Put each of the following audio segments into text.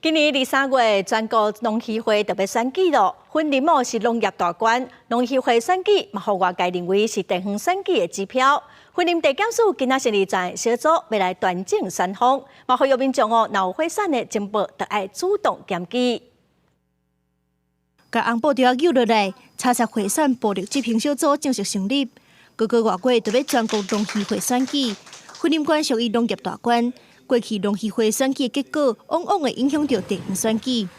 今年23月，全国农协会特别选举咯，分林某是农业大关，农协会选举嘛，互外界认为是地方选举的指标。分林地检署今仔星期站小组要来端正选风，嘛呼吁民众若有毁选的情报，就要主动检举。甲红布条揪落来，查实贿选暴力执行小组正式成立。个外月就要全国农协会选举，分林县属于农业大关。过去农协会选举的结果，往往会影响到地方选举。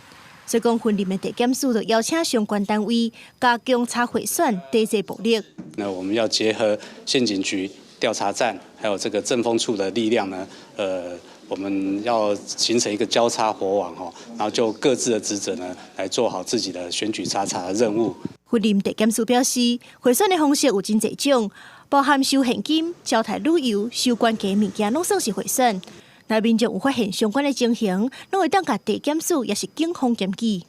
所以讲，分林的地检署就邀请相关单位加强查贿选、抵制暴力。那我们要结合县警局、调查站，还有这个政风处的力量呢，我们要形成一个交叉火网然后就各自的职责呢，来做好自己的选举查的任务。分林地检署表示，贿选的方式有真侪种，包含收现金、招待旅游、收关键物件，拢算是贿选。若民众有发现相关的情形，拢会当甲地检署也是警方检举。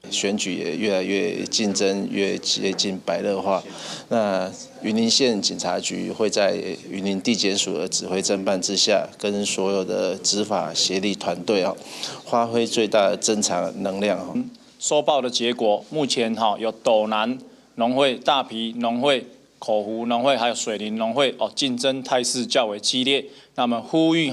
选举也越来越竞争，越接近白热化。那云林县警察局会在云林地检署的指挥侦办之下，跟所有的执法协力团队发挥最大的侦查能量。收报的结果，目前有斗南农会、大皮农会、口湖农会还有水林农会竞争态势较为激烈。那么呼吁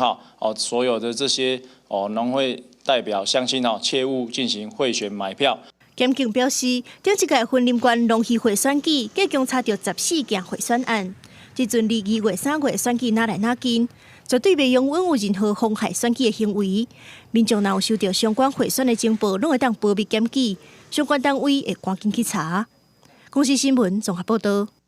所有的这些农会代表乡亲切勿进行贿选买票。检警表示，顶一届分林县农协会选举，计共查到14件贿选案。即阵离2月、3月选举哪来哪近，绝对袂容允有任何妨害选举的行为。民众若有收到相关贿选的情报，拢会当保密检举，相关单位会赶紧去查。公视新闻综合报道。